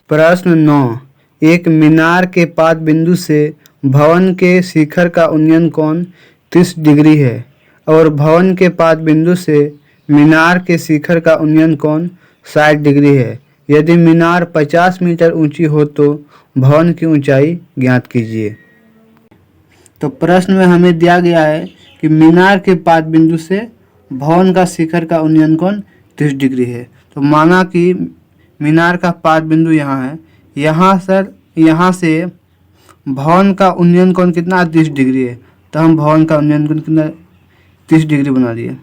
प्रश्न 9। एक मीनार के पाद बिंदु से भवन के शिखर का उन्नयन कोण 30 डिग्री है और भवन के पाद बिंदु से मीनार के शिखर का उन्नयन कोण 60 डिग्री है। यदि मीनार 50 मीटर ऊंची हो तो भवन की ऊंचाई ज्ञात कीजिए। तो प्रश्न में हमें दिया गया है कि मीनार के पाद बिंदु से भवन का शिखर का उन्नयन कोण 30 डिग्री है। तो माना कि मीनार का पाद बिंदु यहाँ है, यहाँ से भवन का उन्नयन कोण कितना 30 डिग्री है। तो हम भवन का उन्नयन कोण कितना 30 डिग्री बना दिए।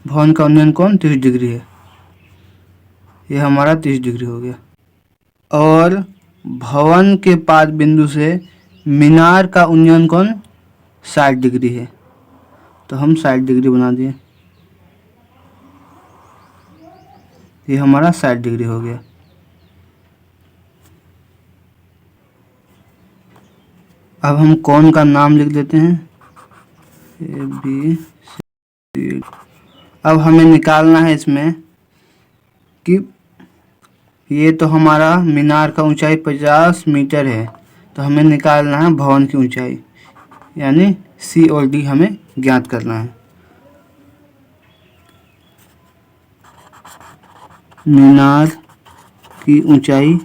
भवन का उन्नयन कोण 30 डिग्री है, ये हमारा 30 डिग्री हो गया। और भवन के पाद बिंदु से मीनार का उन्नयन कोण 60 डिग्री है, तो हम 60 डिग्री बना दिए, ये हमारा 60 डिग्री हो गया। अब हम कोण का नाम लिख देते हैं ABCD। अब हमें निकालना है इसमें कि ये तो हमारा मीनार का ऊंचाई 50 मीटर है, तो हमें निकालना है भवन की ऊंचाई, यानी C और D हमें ज्ञात करना है। मीनार की ऊंचाई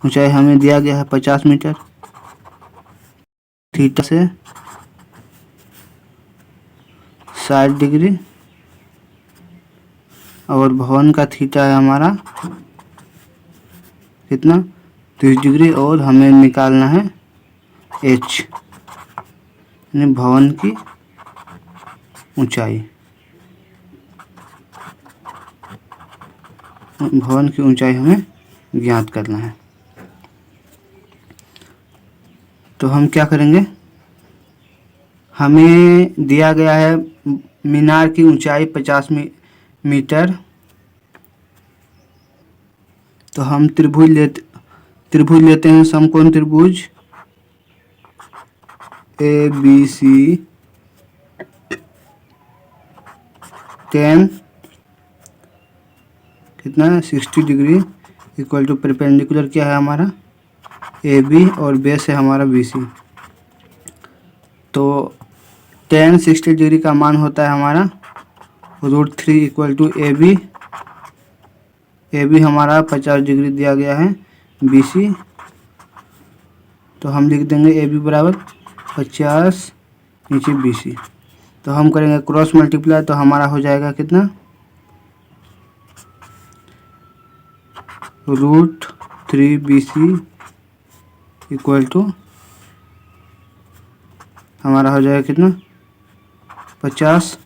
हमें दिया गया है 50 मीटर, थीटा से 60 डिग्री, और भवन का थीटा है हमारा कितना 30 डिग्री, और हमें निकालना है H, यानी भवन की ऊंचाई। भवन की ऊंचाई हमें ज्ञात करना है। तो हम क्या करेंगे, हमें दिया गया है मीनार की ऊंचाई 50 मीटर। तो हम त्रिभुज लेते हैं, समकोण त्रिभुज ABC tan कितना है 60 डिग्री इक्वल टू परपेंडिकुलर क्या है हमारा AB और बेस है हमारा BC। तो tan 60 डिग्री का मान होता है हमारा √3 इक्वल टू AB हमारा 50 डिग्री दिया गया है BC। तो हम लिख देंगे AB बराबर 50 नीचे BC। तो हम करेंगे क्रॉस मल्टीप्लाई, तो हमारा हो जाएगा कितना √3 BC इक्वल टू हमारा हो जाएगा कितना 50।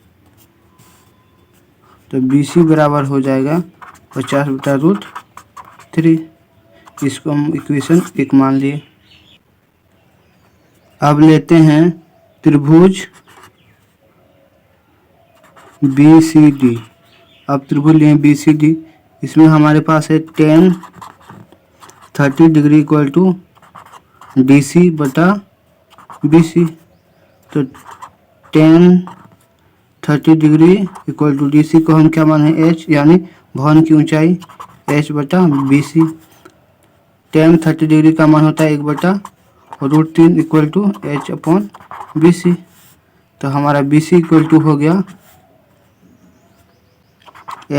तो BC बराबर हो जाएगा 50 बटा √3। इसको हम इक्वेशन 1 मान लिए। अब लेते हैं त्रिभुज BCD। अब त्रिभुज लिए BCD, इसमें हमारे पास है tan 30 degree equal to DC बटा BC। तो tan 30 degree equal to DC को हम क्या माने H, यानी भवन की ऊंचाई H बटा BC। tan 30 डिग्री का मान होता है 1 बटा √3 equal to H upon BC। तो हमारा BC इक्वल टू हो गया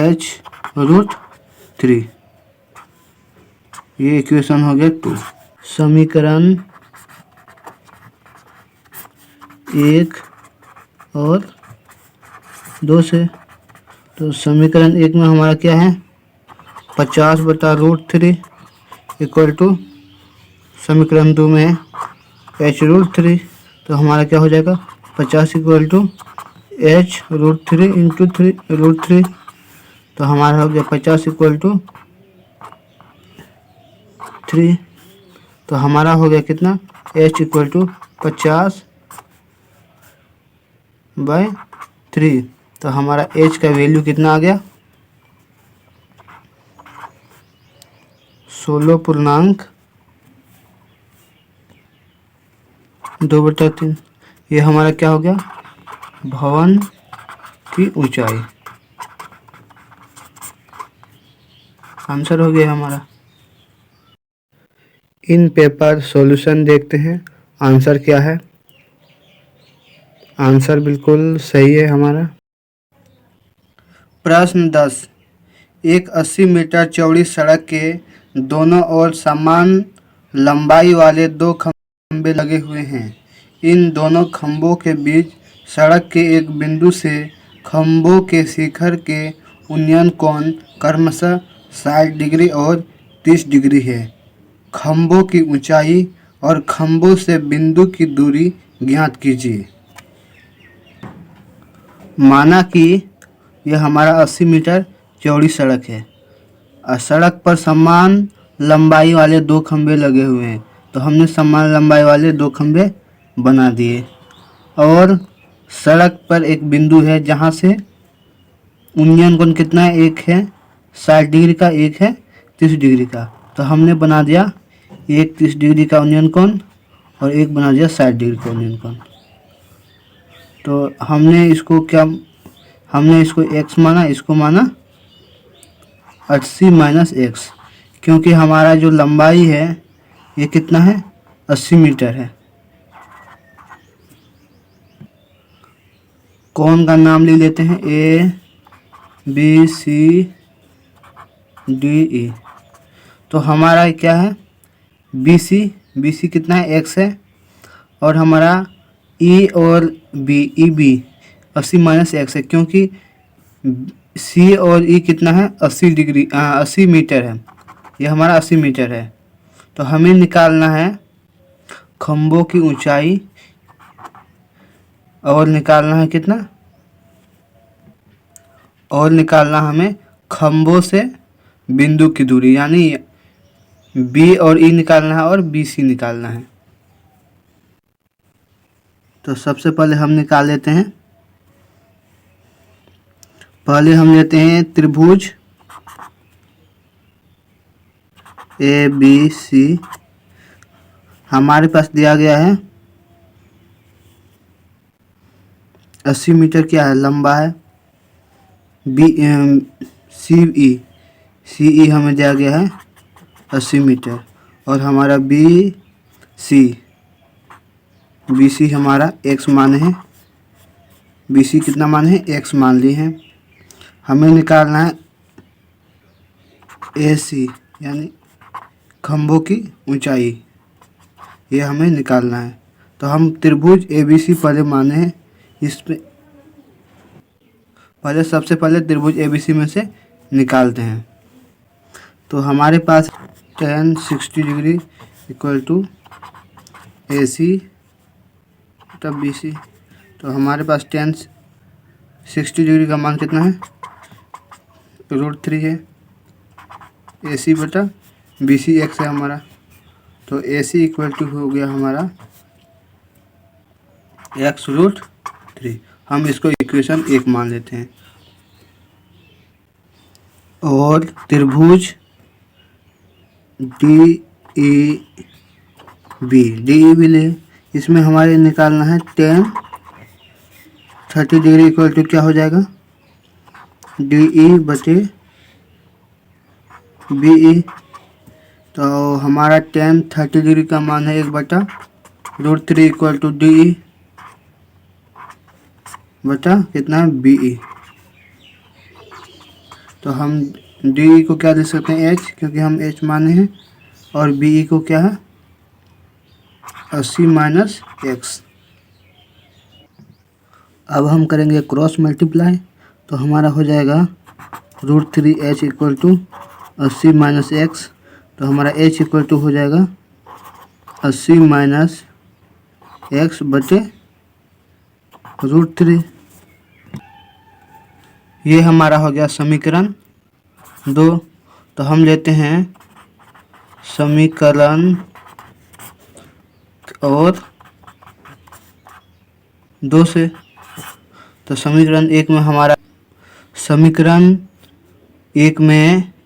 H √3। ये इक्वेशन हो गया 2। समीकरण 1 और 2 से, तो समीकरण 1 में हमारा क्या है 50 बटा √3 इक्वल टू समीकरण 2 में है H √3। तो हमारा क्या हो जाएगा 50 इक्वल टू H √3 इंटू √3। तो हमारा हो गया 50 इक्वल टू 3। तो हमारा हो गया कितना H इक्वल टू 50 बाय 3। तो हमारा H का वैल्यू कितना आ गया 16.2/3। ये हमारा क्या हो गया भवन की ऊंचाई। आंसर हो गया हमारा। इन पेपर सॉल्यूशन देखते हैं आंसर क्या है। आंसर बिल्कुल सही है हमारा। प्रश्न 10, एक 80 मीटर चौड़ी सड़क के दोनों ओर समान लंबाई वाले दो खंभे लगे हुए हैं। इन दोनों खंभों के बीच सड़क के एक बिंदु से खंभों के शिखर के उन्नयन कोण क्रमशः 60 डिग्री और 30 डिग्री है। खंभों की ऊंचाई और खंभों से बिंदु की दूरी ज्ञात कीजिए। माना कि यह हमारा 80 मीटर चौड़ी सड़क है और सड़क पर समान लंबाई वाले दो खंभे लगे हुए हैं, तो हमने समान लंबाई वाले दो खंभे बना दिए। और सड़क पर एक बिंदु है जहाँ से उन्नयन कोण कितना है, एक है 60 डिग्री का, एक है 30 डिग्री का। तो हमने बना दिया एक 30 डिग्री का उन्नयन कोण और एक बना दिया 60 डिग्री का उन्नयन कोण। तो हमने इसको x माना, इसको माना 80 माइनस x, क्योंकि हमारा जो लंबाई है ये कितना है, 80 मीटर है। कोण का नाम ले लेते हैं A B C D E। तो हमारा क्या है, BC कितना है, x है, और हमारा E और EB 80 माइनस x है, क्योंकि C और E कितना है, 80 मीटर है। यह हमारा 80 मीटर है। तो हमें निकालना है खंभों की ऊंचाई और निकालना है कितना, और निकालना हमें खंभों से बिंदु की दूरी, यानी B और E निकालना है और BC निकालना है। तो सबसे पहले हम निकाल लेते हैं। पहले हम लेते हैं त्रिभुज ABC। हमारे पास दिया गया है 80 मीटर क्या है, लंबा है। CE हमें दिया गया है 80 मीटर, और हमारा BC हमारा x मान है। BC कितना मान है, x मान ली है। हमें निकालना है AC, यानी खंभों की ऊंचाई, ये हमें निकालना है। तो हम त्रिभुज ABC पहले माने हैं, इसमें पहले सबसे पहले त्रिभुज ABC में से निकालते हैं। तो हमारे पास tan 60 degree equal to AC तब BC। तो हमारे पास tan 60 डिग्री का मान कितना है, √3 है। AC बटा BC x है हमारा। तो AC इक्वल टू हो गया हमारा x√3। हम इसको इक्वेशन 1 मान लेते हैं। और त्रिभुज DEB ले, इसमें हमारे निकालना है tan 30 डिग्री इक्वल टू क्या हो जाएगा, DE बटे BE। तो हमारा tan 30 डिग्री का मान है 1 बटा √3 इक्वल टू DE बटा कितना है, BE। तो हम DE को क्या दे सकते हैं, h, क्योंकि हम h माने हैं, और BE को क्या है, 80 माइनस x। अब हम करेंगे क्रॉस मल्टीप्लाई। तो हमारा हो जाएगा √3h equal to 80 minus x। तो हमारा h इक्वल टू हो जाएगा 80 माइनस x बटे √3। ये हमारा हो गया समीकरण 2। तो हम लेते हैं समीकरण और 2 से। तो समीकरण 1 में हमारा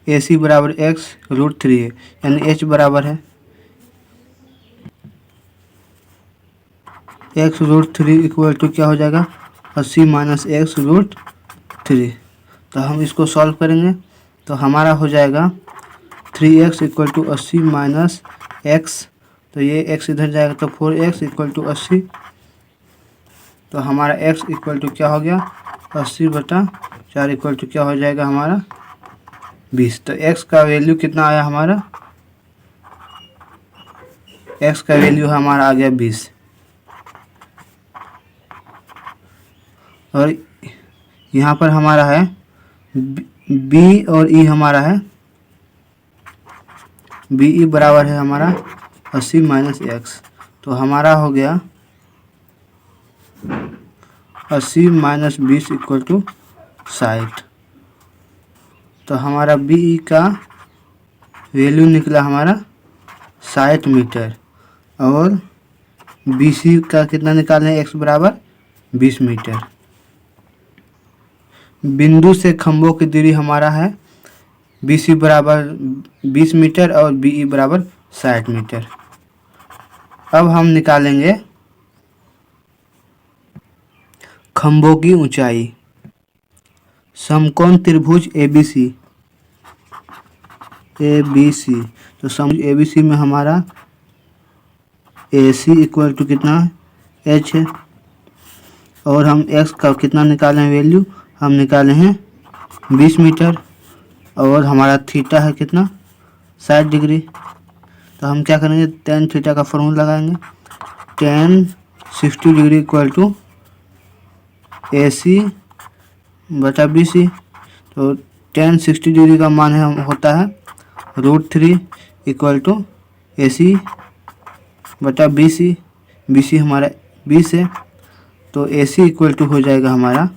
AC बराबर x √3 है, यानी h बराबर है x √3 इक्वल टू क्या हो जाएगा, 80 माइनस x √3। तो हम इसको सॉल्व करेंगे। तो हमारा हो जाएगा 3x equal to 80 minus x, तो ये x इधर जाएगा तो 4x इक्वल टू 80। तो हमारा x इक्वल टू क्या हो गया 80/4 इक्वल टू क्या हो जाएगा हमारा 20। तो x का वैल्यू कितना आया हमारा, x का वैल्यू हमारा आ गया 20। और यहाँ पर हमारा है b और e हमारा है, BE बराबर है हमारा 80 माइनस x। तो हमारा हो गया 80 माइनस 20 इक्वल टू 60। तो हमारा BE का वैल्यू निकला हमारा 60 मीटर और BC का कितना निकालें, x बराबर 20 मीटर। बिंदु से खंभों की दूरी हमारा है BC बराबर 20 मीटर और BE बराबर 60 मीटर। अब हम निकालेंगे खंभों की ऊंचाई। समकोण त्रिभुज ABC, तो समभुज ABC में हमारा AC इक्वल टू कितना h है और हम x का कितना निकाले हैं वैल्यू, हम निकाले हैं 20 मीटर और हमारा थीटा है कितना 60 डिग्री। तो हम क्या करेंगे tan थीटा का फॉर्मूला लगाएंगे, tan 60 degree equal to AC बटा BC। तो tan 60 डिग्री का मान है होता है √3 इक्वल टू AC बटा BC। BC हमारा 20 है तो AC इक्वल टू हो जाएगा हमारा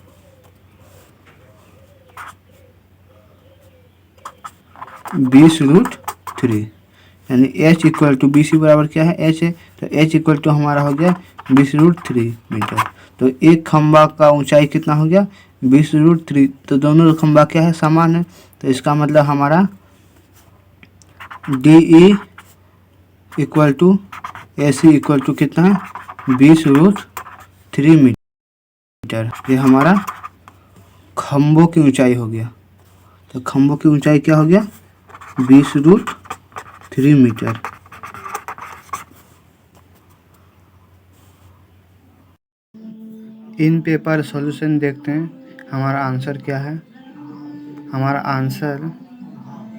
20√3, यानी h इक्वल टू BC बराबर क्या है h है, तो h इक्वल टू हमारा हो गया 20√3 मीटर। तो एक खंभा का ऊंचाई कितना हो गया 20√3। तो दोनों खंभा क्या है समान है, तो इसका मतलब हमारा DE equal to AC equal to कितना है 20√3 मीटर। ये हमारा खंभों की ऊंचाई हो गया। तो खंभों की ऊंचाई क्या हो गया 20√3 मीटर। इन पेपर सॉल्यूशन देखते हैं हमारा आंसर क्या है। हमारा आंसर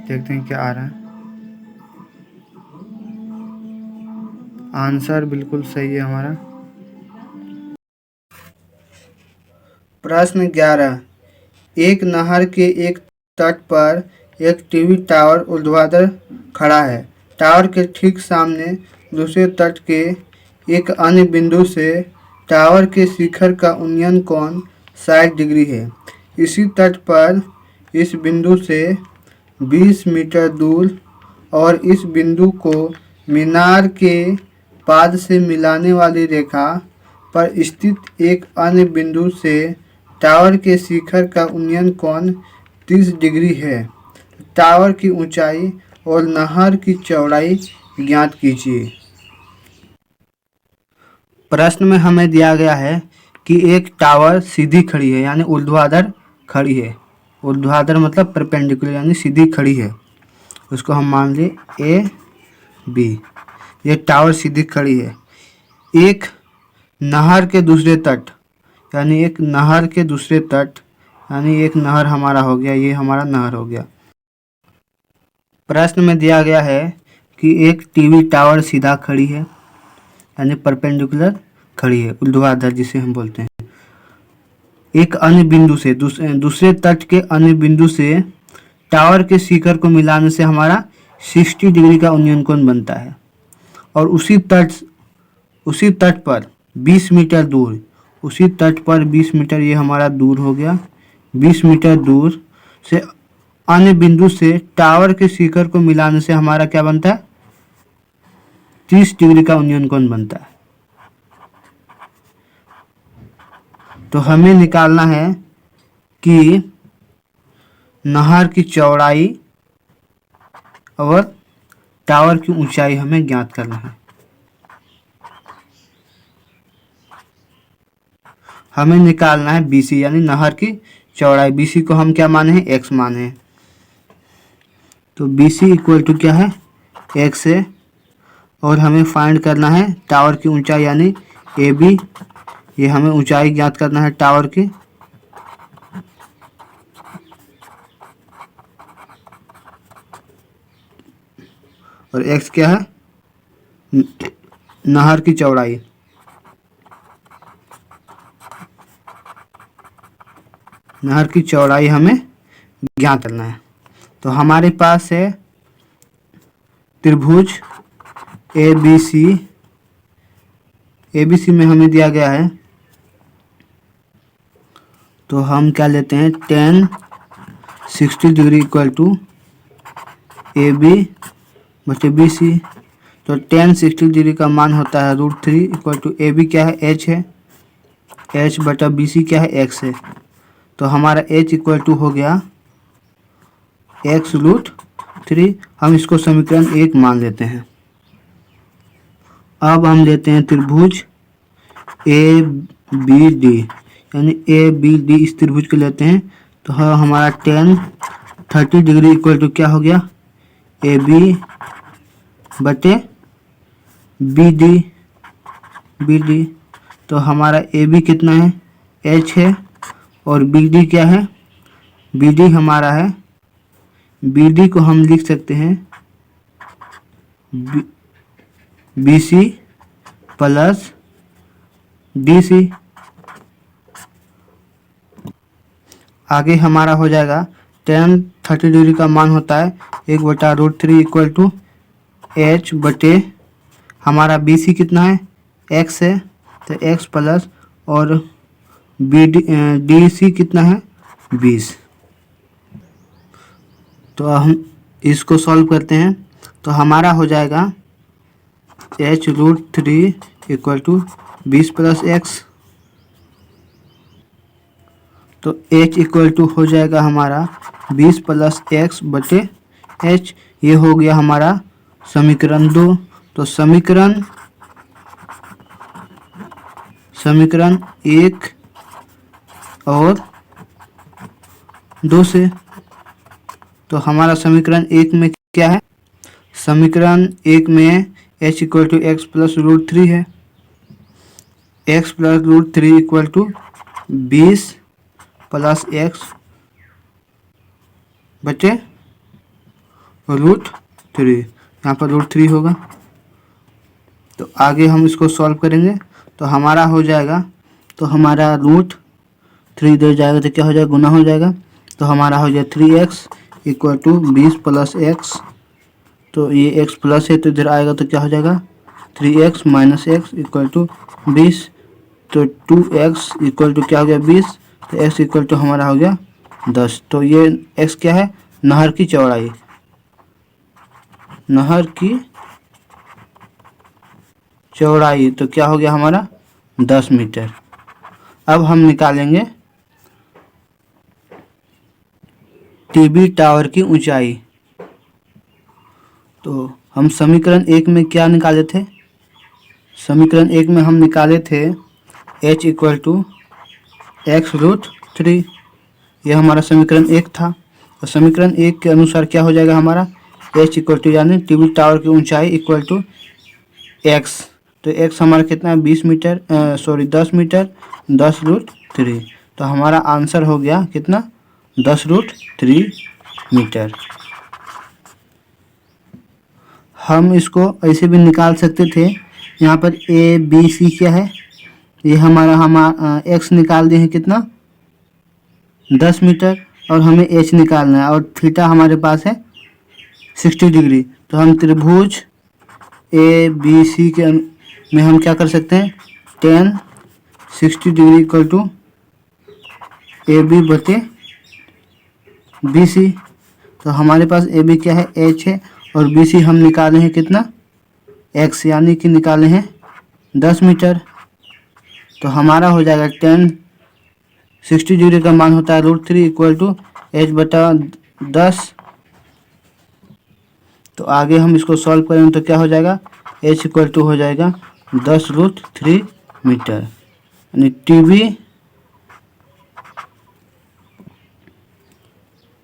देखते हैं क्या आ रहा है। आंसर बिल्कुल सही है हमारा। प्रश्न 11, एक नहर के एक तट पर एक टीवी टावर ऊर्ध्वाधर खड़ा है। टावर के ठीक सामने दूसरे तट के एक अन्य बिंदु से टावर के शिखर का उन्नयन कोण 60 डिग्री है। इसी तट पर इस बिंदु से 20 मीटर दूर और इस बिंदु को मीनार के पाद से मिलाने वाली रेखा पर स्थित एक अन्य बिंदु से टावर के शिखर का उन्नयन कोण 30 डिग्री है। टावर की ऊंचाई और नहर की चौड़ाई ज्ञात कीजिए। प्रश्न में हमें दिया गया है कि एक टावर सीधी खड़ी है यानी ऊर्ध्वाधर खड़ी है। ऊर्ध्वाधर मतलब परपेंडिकुलर यानी सीधी खड़ी है, उसको हम मान लिए AB। ये टावर सीधी खड़ी है। एक नहर के दूसरे तट यानी एक नहर के दूसरे तट यानी एक नहर हमारा हो गया, ये हमारा नहर हो गया। प्रश्न में दिया गया है कि एक टीवी टावर सीधा खड़ी है यानी परपेंडिकुलर खड़ी है, ऊर्ध्वाधर जिसे हम बोलते हैं। एक अन्य बिंदु से दूसरे तट के अन्य बिंदु से टावर के शिखर को मिलाने से हमारा 60 डिग्री का उन्नयन कोण बनता है। और उसी तट पर 20 मीटर दूर, उसी तट पर 20 मीटर ये हमारा दूर हो गया। 20 मीटर दूर से अन्य बिंदु से टावर के शिखर को मिलाने से हमारा क्या बनता है 30 डिग्री का उन्नयन कोण बनता है। तो हमें निकालना है कि नहर की चौड़ाई और टावर की ऊंचाई हमें ज्ञात करना है। हमें निकालना है BC यानी नहर की चौड़ाई। BC को हम क्या माने हैं x माने हैं। तो बी सी इक्वल टू क्या है, एक्स है। और हमें फाइंड करना है टावर की ऊंचाई यानी ए बी। ये हमें ऊंचाई ज्ञात करना है टावर की। और एक्स क्या है, नहर की चौड़ाई। नहर की चौड़ाई हमें ज्ञात करना है। तो हमारे पास है त्रिभुज A B C. A B C में हमें दिया गया है, तो हम क्या लेते हैं, tan 60 degree equal to A B बटे बी सी। तो टेन 60 डिग्री का मान होता है √3 इक्वल टू ए बी क्या है, एच है, एच बटा बी सी क्या है, एक्स है। तो हमारा एच इक्वल टू हो गया x√3। हम इसको समीकरण 1 मान लेते हैं। अब हम लेते हैं त्रिभुज ए बी डी, यानी ए बी डी इस त्रिभुज को लेते हैं। तो हमारा टेन 30 डिग्री इक्वल टू क्या हो गया, ए बी बटे बी डी। तो हमारा ए बी कितना है, एच है, और बी डी क्या है, बी डी हमारा है, बी डी को हम लिख सकते हैं B C plus D C. आगे हमारा हो जाएगा टेन 30 डिग्री का मान होता है 1/√3 इक्वल टू एच बटे हमारा बी सी कितना है, एक्स है, तो एक्स प्लस और डी सी कितना है, 20। तो हम इसको सॉल्व करते हैं। तो हमारा हो जाएगा h√3 equal to 20 plus x. तो h इक्वल टू हो जाएगा हमारा 20 प्लस एक्स बटे h। ये हो गया हमारा समीकरण 2। तो समीकरण 1 और 2 से, तो हमारा समीकरण 1 में क्या है, समीकरण 1 में h equal to x plus √3 है, x plus √3 equal to 20 plus x बचे √3। यहाँ पर √3 होगा। तो आगे हम इसको सॉल्व करेंगे। तो हमारा हो जाएगा, तो हमारा √3 दे जाएगा तो क्या हो जाएगा, गुना हो जाएगा। तो हमारा हो जाएगा 3x equal to 20 plus x. तो ये x प्लस है तो इधर आएगा तो क्या हो जाएगा, 3x minus x equal to 20। तो 2x इक्वल टू क्या हो गया, 20। तो x इक्वल टू हमारा हो गया 10। तो ये x क्या है, नहर की चौड़ाई, नहर की चौड़ाई। तो क्या हो गया हमारा 10 मीटर। अब हम निकालेंगे टीबी टावर की ऊंचाई। तो हम समीकरण 1 में क्या निकाले थे, समीकरण 1 में हम निकाले थे h इक्वल टू x√3। यह हमारा समीकरण 1 था। और समीकरण 1 के अनुसार क्या हो जाएगा हमारा, h इक्वल टू यानी टीबी टावर की ऊंचाई इक्वल टू x। तो x हमारा कितना है, 20 मीटर, 10 मीटर 10√3। तो हमारा आंसर हो गया कितना, 10√3 मीटर। हम इसको ऐसे भी निकाल सकते थे। यहाँ पर ए बी सी क्या है, ये हमारा एक्स निकाल दिए हैं कितना, 10 मीटर, और हमें एच निकालना है, और थीटा हमारे पास है 60 डिग्री। तो हम त्रिभुज ए बी सी के में हम क्या कर सकते हैं, tan 60 degree equal to A B बटे बी सी। तो हमारे पास ए बी क्या है, एच है, और बी सी हम निकाले हैं कितना, एक्स, यानी कि निकाले हैं 10 मीटर। तो हमारा हो जाएगा 60 डिग्री का मान होता है √3 इक्वल टू एच बटा 10। तो आगे हम इसको सॉल्व करेंगे तो क्या हो जाएगा, एच इक्वल टू हो जाएगा 10√3 मीटर, यानी टीबी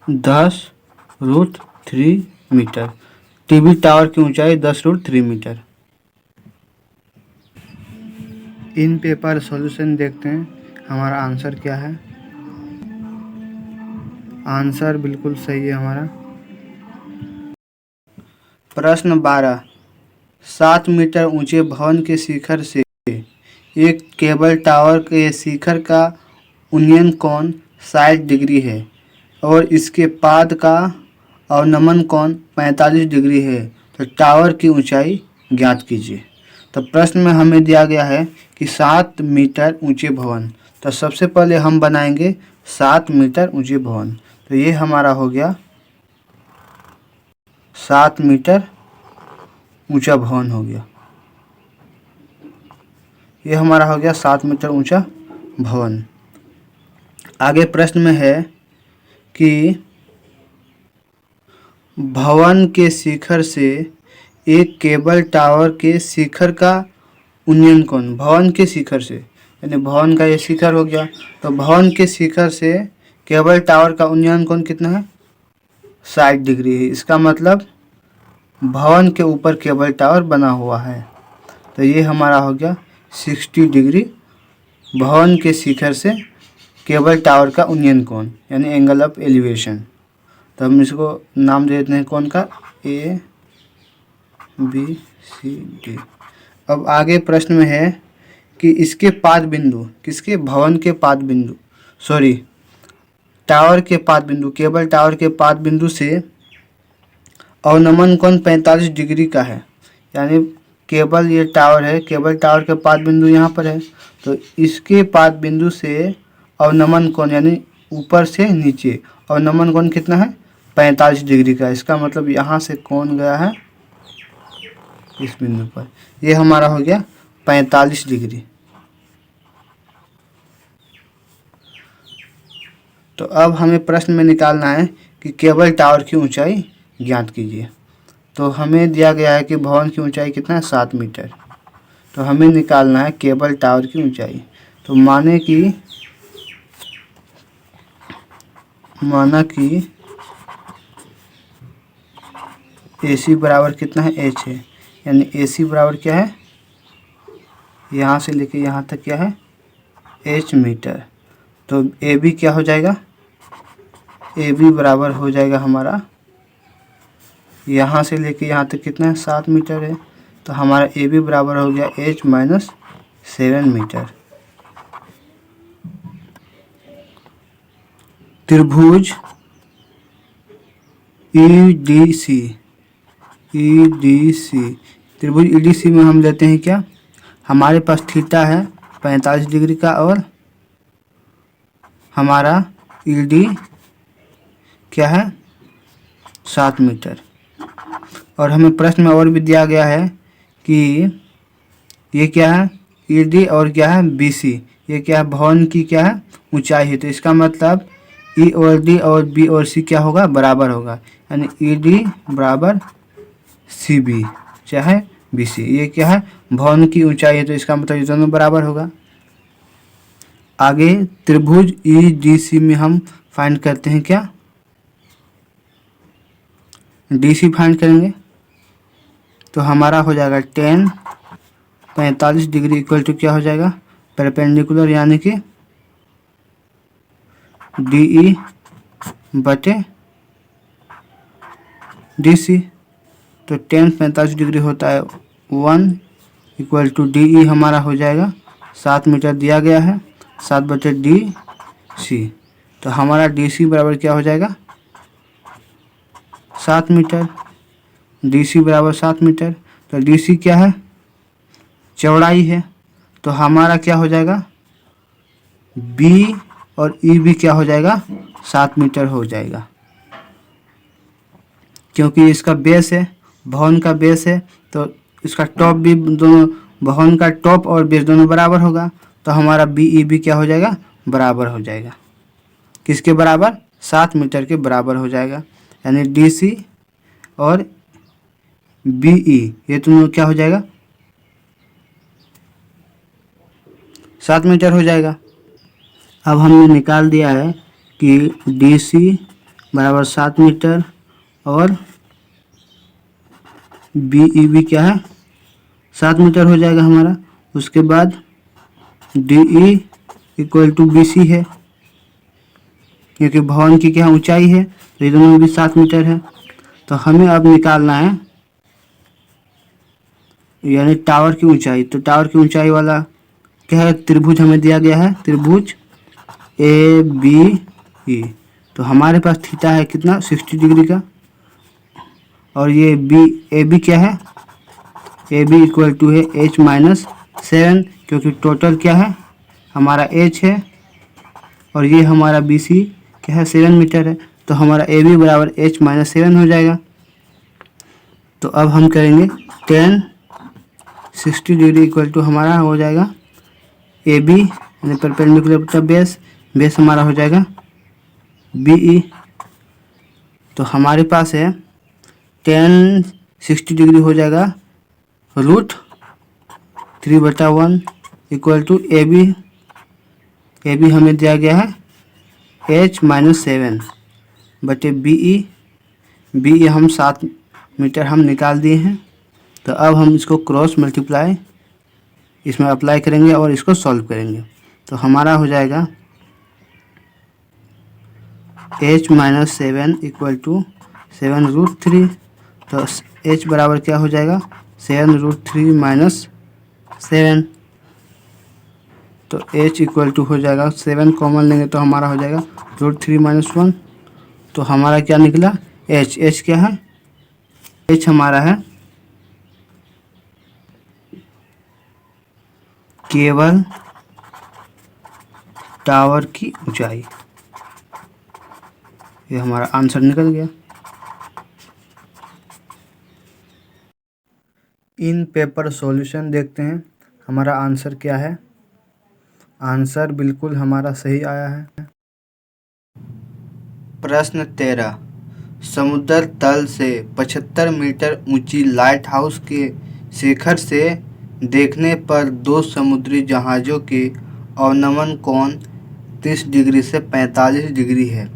10√3 मीटर। टीवी टावर की ऊंचाई 10√3 मीटर। इन पेपर सॉल्यूशन देखते हैं हमारा आंसर क्या है। आंसर बिल्कुल सही है हमारा। प्रश्न 12, 7 मीटर ऊंचे भवन के शिखर से एक केबल टावर के शिखर का उन्नयन कोण 60 डिग्री है और इसके पाद का अवनमन कोण 45 डिग्री है, तो टावर की ऊंचाई ज्ञात कीजिए। तो प्रश्न में हमें दिया गया है कि 7 मीटर ऊंचे भवन। तो सबसे पहले हम बनाएंगे 7 मीटर ऊंचे भवन। तो ये हमारा हो गया 7 मीटर ऊंचा भवन हो गया। ये हमारा हो गया 7 मीटर ऊंचा भवन। आगे प्रश्न में है कि भवन के शिखर से एक केबल टावर के शिखर का उन्नयन कोण, भवन के शिखर से यानी भवन का ये शिखर हो गया, तो भवन के शिखर से केबल टावर का उन्नयन कोण कितना है? 60 डिग्री है। इसका मतलब भवन के ऊपर केबल टावर बना हुआ है, तो ये हमारा हो गया 60 डिग्री भवन के शिखर से केबल टावर का उन्नयन कोण यानी एंगल ऑफ एलिवेशन। तो हम इसको नाम दे देते हैं कौन का, ए बी सी डी। अब आगे प्रश्न में है कि इसके पाद बिंदु, किसके? भवन के पाद बिंदु, सॉरी टावर के पाद बिंदु, केबल टावर के पाद बिंदु से अवनमन कोण 45 डिग्री का है। यानी केबल, ये टावर है, केबल टावर के पाद बिंदु यहाँ पर है, तो इसके पाद बिंदु से अवनमन कोण यानी ऊपर से नीचे अवनमन कोण कितना है? 45 डिग्री का। इसका मतलब यहाँ से कोण गया है इस बिंदु पर, ये हमारा हो गया 45 डिग्री। तो अब हमें प्रश्न में निकालना है कि केबल टावर की ऊंचाई ज्ञात कीजिए। तो हमें दिया गया है कि भवन की ऊंचाई कितना है? 7 मीटर। तो हमें निकालना है केबल टावर की ऊंचाई। तो माना कि AC बराबर कितना है? H है, यानी AC बराबर क्या है? यहाँ से लेके यहाँ तक क्या है? H metre. तो AB क्या हो जाएगा? AB बराबर हो जाएगा हमारा, यहाँ से लेके यहाँ तक कितना है? 7 मीटर है, तो हमारा AB बराबर हो गया H माइनस 7 मीटर। त्रिभुज EDC, त्रिभुज EDC में हम लेते हैं क्या? हमारे पास थीटा है 45 डिग्री का और हमारा ED क्या है? 7 मीटर। और हमें प्रश्न में और भी दिया गया है कि ये क्या है? ED और क्या है? BC, ये क्या है? भवन की क्या है? ऊंचाई है। तो इसका मतलब E और D और B और C क्या होगा? बराबर होगा, यानी ED बराबर CB चाहे BC। ये क्या है? भवन की ऊंचाई है, तो इसका मतलब ये दोनों बराबर होगा। आगे त्रिभुज EDC में हम फाइंड करते हैं क्या? DC फाइंड करेंगे, तो हमारा हो जाएगा 10 45 डिग्री इक्वल टू क्या हो जाएगा? परपेंडिकुलर यानी कि DE बटे DC। तो 10 45 डिग्री होता है 1 इक्वल टू DE हमारा हो जाएगा 7 मीटर दिया गया है, 7 बटे DC। तो हमारा DC बराबर क्या हो जाएगा? 7 मीटर। DC बराबर 7 मीटर। तो DC क्या है? चौड़ाई है, तो हमारा क्या हो जाएगा? B और EB क्या हो जाएगा? 7 मीटर हो जाएगा, क्योंकि इसका बेस है, भवन का बेस है, तो इसका टॉप भी, दोनों भवन का टॉप और बेस दोनों बराबर होगा। तो हमारा BEB क्या हो जाएगा? बराबर हो जाएगा, किसके बराबर? 7 मीटर के बराबर हो जाएगा। यानी DC और BE ये दोनों क्या हो जाएगा? 7 मीटर हो जाएगा। अब हमने निकाल दिया है कि DC बराबर 7 मीटर और बी ई बी क्या है 7 मीटर हो जाएगा हमारा। उसके बाद D E equal to B C है, क्योंकि भवन की क्या ऊंचाई है, तो ये दोनों में भी 7 मीटर है। तो हमें अब निकालना है यानी टावर की ऊंचाई। तो टावर की ऊंचाई वाला क्या है, त्रिभुज हमें दिया गया है, त्रिभुज ए बी ई। तो हमारे पास थीटा है कितना 60 डिग्री का, और ये बी ए बी क्या है, ए बी इक्वल टू है h-7, क्योंकि टोटल क्या है हमारा h है, और ये हमारा बी सी क्या है 7 मीटर है। तो हमारा ए बी बराबर h-7 हो जाएगा। तो अब हम करेंगे 10 60 डिग्री इक्वल टू हमारा हो जाएगा ए बी यानी परपेंडिकुलर बेस, बेस हमारा हो जाएगा बी ई। तो हमारे पास है 10 60 डिग्री हो जाएगा √3/1 इक्वल टू ए बी हमें दिया गया है h-7 बटे बी ई हम 7 मीटर हम निकाल दिए हैं। तो अब हम इसको क्रॉस मल्टीप्लाई इसमें अप्लाई करेंगे और इसको सॉल्व करेंगे। तो हमारा हो जाएगा h-7 इक्वल टू 7√3। तो h बराबर क्या हो जाएगा 7√3 - 7। तो h इक्वल टू हो जाएगा 7 कॉमन लेंगे तो हमारा हो जाएगा √3 - 1। तो हमारा क्या निकला h क्या है, h हमारा है केवल टावर की ऊंचाई। ये हमारा आंसर निकल गया। इन पेपर सॉल्यूशन देखते हैं हमारा आंसर क्या है। आंसर बिल्कुल हमारा सही आया है। प्रश्न 13, समुद्र तल से 75 मीटर ऊंची लाइट हाउस के शिखर से देखने पर दो समुद्री जहाज़ों के अवनमन कोण 30 डिग्री से 45 डिग्री है।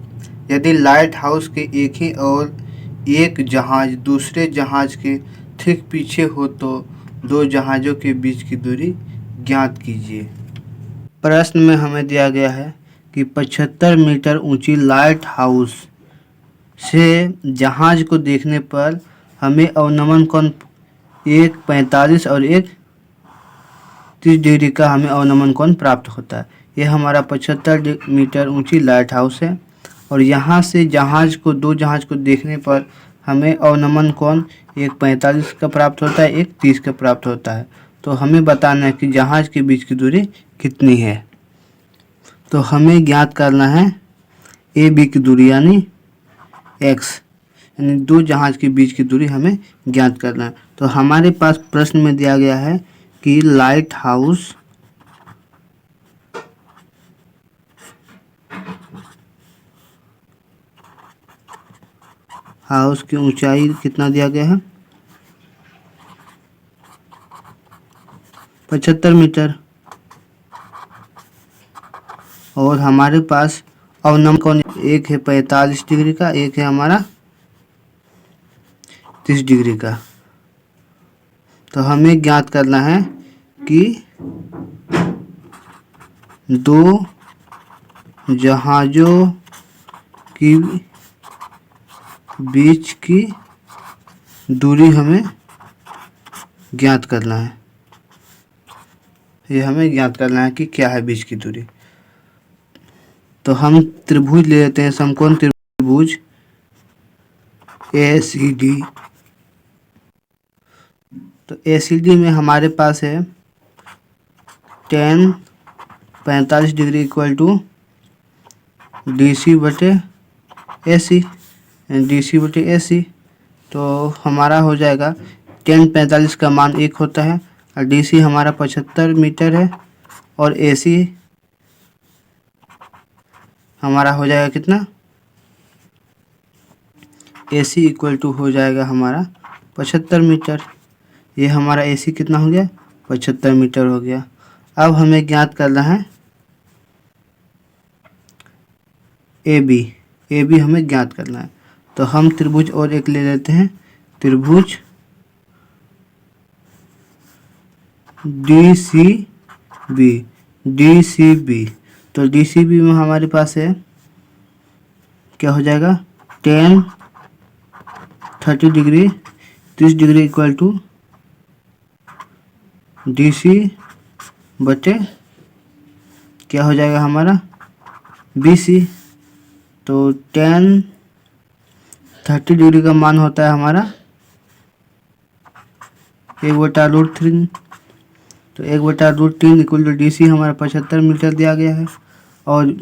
यदि लाइट हाउस के एक ही और एक जहाज़ दूसरे जहाज़ के ठीक पीछे हो तो दो जहाज़ों के बीच की दूरी ज्ञात कीजिए। प्रश्न में हमें दिया गया है कि 75 मीटर ऊंची लाइट हाउस से जहाज़ को देखने पर हमें अवनमन कोण एक 45 और एक 30 डिग्री का हमें अवनमन कोण प्राप्त होता है। यह हमारा 75 मीटर ऊंची लाइट हाउस है, और यहाँ से दो जहाज़ को देखने पर हमें अवनमन कोण एक 45 का प्राप्त होता है, एक 30 का प्राप्त होता है। तो हमें बताना है कि जहाज़ के बीच की दूरी कितनी है। तो हमें ज्ञात करना है ए बी की दूरी यानी x, यानी दो जहाज़ के बीच की दूरी हमें ज्ञात करना है। तो हमारे पास प्रश्न में दिया गया है कि लाइट हाउस की ऊंचाई कितना दिया गया है 75 मीटर, और हमारे पास अवनमन कोण एक है 45 डिग्री का, एक है हमारा 30 डिग्री का। तो हमें ज्ञात करना है कि दो जहाज़ों की बीच की दूरी हमें ज्ञात करना है। ये हमें ज्ञात करना है कि क्या है बीच की दूरी। तो हम त्रिभुज ले लेते हैं, समकोण त्रिभुज ए सी डी। तो ए सी डी में हमारे पास है 10 45 degree equal to D C बटे ए सी, डी सी बटे ए सी। तो हमारा हो जाएगा 10 45 का मान 1 होता है, और डी सी हमारा 75 मीटर है, और ए सी हमारा हो जाएगा कितना, ए सी इक्वल टू हो जाएगा हमारा 75 मीटर। ये हमारा ए सी कितना हो गया 75 मीटर हो गया। अब हमें ज्ञात करना है ए बी हमें ज्ञात करना है। तो हम त्रिभुज और एक ले लेते हैं, त्रिभुज डी सी बी। तो डी सी बी में हमारे पास है क्या हो जाएगा, tan 30 degree 30 degree equal to D C बटे क्या हो जाएगा हमारा बी सी। तो टेन 30 डिग्री का मान होता है हमारा 1/√3। तो 1/√3 इक्वल टू डी सी हमारा 75 मीटर दिया गया है। और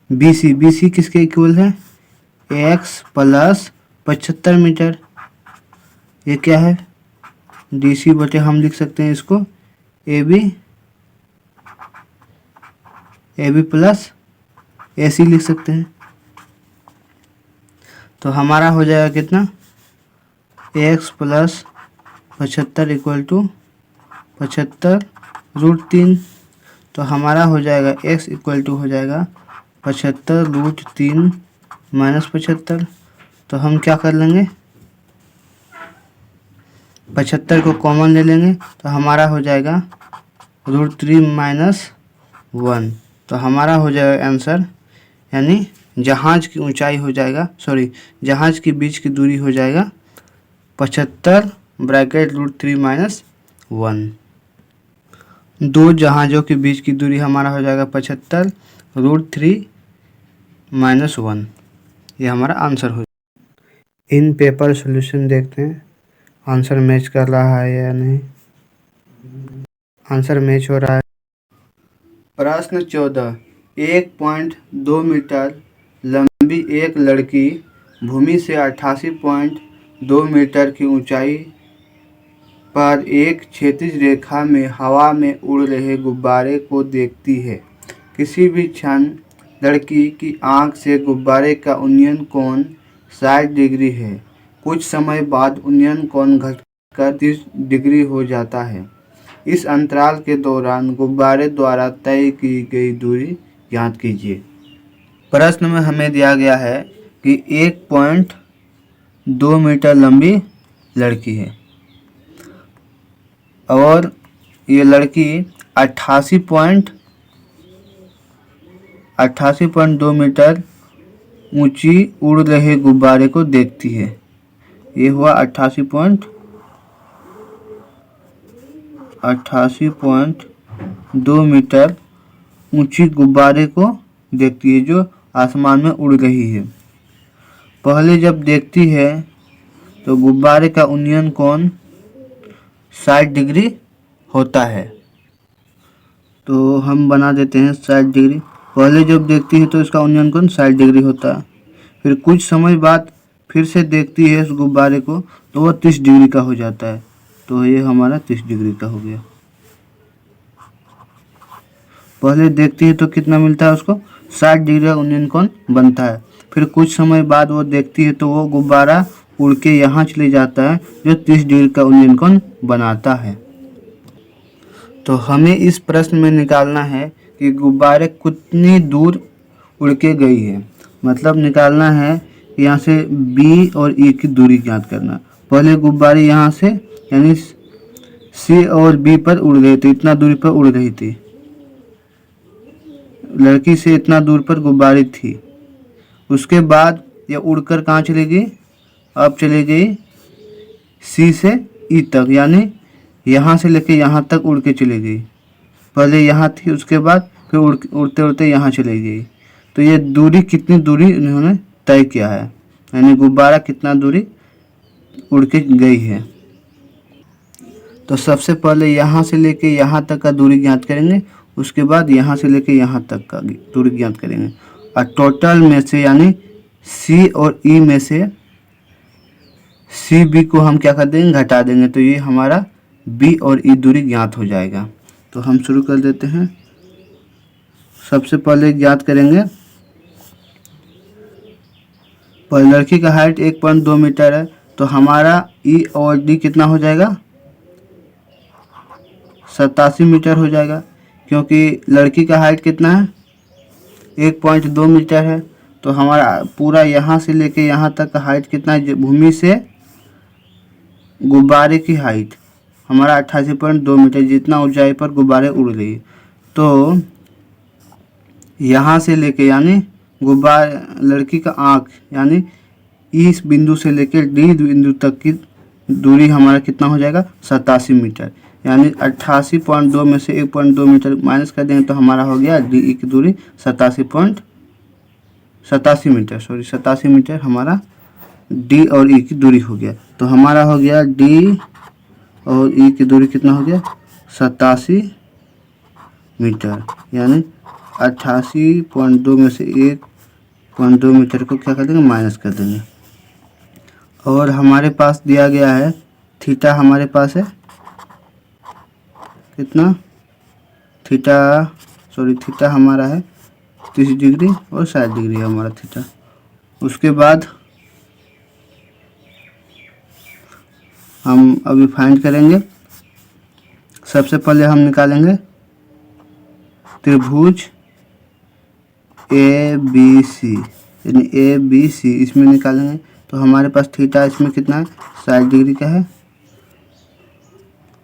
बी सी किसके इक्वल है, x प्लस 75 मीटर। ये क्या है, डी सी बटे हम लिख सकते हैं इसको ए बी प्लस ए सी लिख सकते हैं। तो हमारा हो जाएगा कितना, x प्लस 75 इक्वल टू 75√3। तो हमारा हो जाएगा x इक्वल टू हो जाएगा 75√3 माइनस 75। तो हम क्या कर लेंगे, 75 को कॉमन ले लेंगे। तो हमारा हो जाएगा √3 माइनस 1। तो हमारा हो जाएगा आंसर, यानी जहाज की ऊंचाई हो जाएगा, जहाज के बीच की दूरी हो जाएगा 75 ब्रैकेट √3 माइनस 1। दो जहाज़ों के बीच की दूरी हमारा हो जाएगा 75 √3 माइनस 1। ये हमारा आंसर हो। इन पेपर सॉल्यूशन देखते हैं आंसर मैच कर रहा है या नहीं। आंसर मैच हो रहा है। प्रश्न 14, 1.2 मीटर लंबी एक लड़की भूमि से 88.2 मीटर की ऊंचाई पर एक क्षैतिज रेखा में हवा में उड़ रहे गुब्बारे को देखती है। किसी भी क्षण लड़की की आंख से गुब्बारे का उन्नयन कोण 60 डिग्री है। कुछ समय बाद उन्नयन कोण घटकर 30 डिग्री हो जाता है। इस अंतराल के दौरान गुब्बारे द्वारा तय की गई दूरी ज्ञात कीजिए। प्रश्न में हमें दिया गया है कि 1.2 मीटर लंबी लड़की है और ये लड़की 88.2 मीटर ऊंची उड़ रहे गुब्बारे को देखती है। ये हुआ 88.2 मीटर ऊंची गुब्बारे को देखती है जो आसमान में उड़ रही है। पहले जब देखती है तो गुब्बारे का उन्नयन कोण 60 डिग्री होता है। तो हम बना देते हैं 60 डिग्री। पहले जब देखती है तो इसका उन्नयन कोण 60 डिग्री होता है। फिर कुछ समय बाद फिर से देखती है उस गुब्बारे को तो वह 30 डिग्री का हो जाता है। तो ये हमारा 30 डिग्री का हो गया। पहले देखती है तो कितना मिलता है उसको, 60 डिग्री का उन्नयन कोण बनता है। फिर कुछ समय बाद वो देखती है तो वो गुब्बारा उड़ के यहाँ चले जाता है जो 30 डिग्री का उन्नयन कोण बनाता है। तो हमें इस प्रश्न में निकालना है कि गुब्बारे कितनी दूर उड़ के गई है। मतलब निकालना है यहाँ से B और E की दूरी ज्ञात करना। पहले गुब्बारे यहाँ से यानी C और B पर उड़ गए थे, इतना दूरी पर उड़ रही थी। लड़की से इतना दूर पर गुब्बारे थी। उसके बाद ये उड़कर कहाँ चली गई, अब चली गई C से E तक, यानी यहाँ से लेके यहाँ तक उड़ के चली गई। पहले यहाँ थी, उसके बाद फिर उड़ते उड़ते यहाँ चली गई। तो ये दूरी कितनी दूरी इन्होंने तय किया है, यानी गुब्बारा कितना दूरी उड़ के गई है। तो सबसे पहले यहाँ से लेके यहाँ तक का दूरी ज्ञात करेंगे, उसके बाद यहाँ से लेके यहाँ तक का दूरी ज्ञात करेंगे और टोटल में से यानी C और E में से CB को हम क्या कर देंगे, घटा देंगे। तो ये हमारा B और E दूरी ज्ञात हो जाएगा। तो हम शुरू कर देते हैं। सबसे पहले ज्ञात करेंगे, पर लड़की का हाइट 1.2 मीटर है तो हमारा E और D कितना हो जाएगा, 87 मीटर हो जाएगा। क्योंकि लड़की का हाइट कितना है, 1.2 मीटर है। तो हमारा पूरा यहाँ से लेके यहाँ तक का हाइट कितना है, भूमि से गुब्बारे की हाइट हमारा 88.2 मीटर जितना ऊंचाई पर गुब्बारे उड़ रही। तो यहाँ से लेके यानी गुब्बारे लड़की का आँख यानी इस बिंदु से लेकर डी बिंदु तक की दूरी हमारा कितना हो जाएगा 87 मीटर। यानी 88.2 में से 1.2 मीटर माइनस कर देंगे तो हमारा हो गया डी ई की दूरी 87 मीटर हमारा डी और ई की दूरी हो गया। तो हमारा हो गया डी और ई की दूरी कितना हो गया 87 मीटर। यानी 88.2 में से 1.2 मीटर को क्या कर देंगे माइनस कर देंगे। और हमारे पास दिया गया है थीटा, हमारे पास है कितना थीटा हमारा है 30 डिग्री और 60 डिग्री है हमारा थीटा। उसके बाद हम अभी फाइंड करेंगे। सबसे पहले हम निकालेंगे त्रिभुज ए बी सी, यानी ए बी सी इसमें निकालेंगे। तो हमारे पास थीटा इसमें कितना है 60 डिग्री का है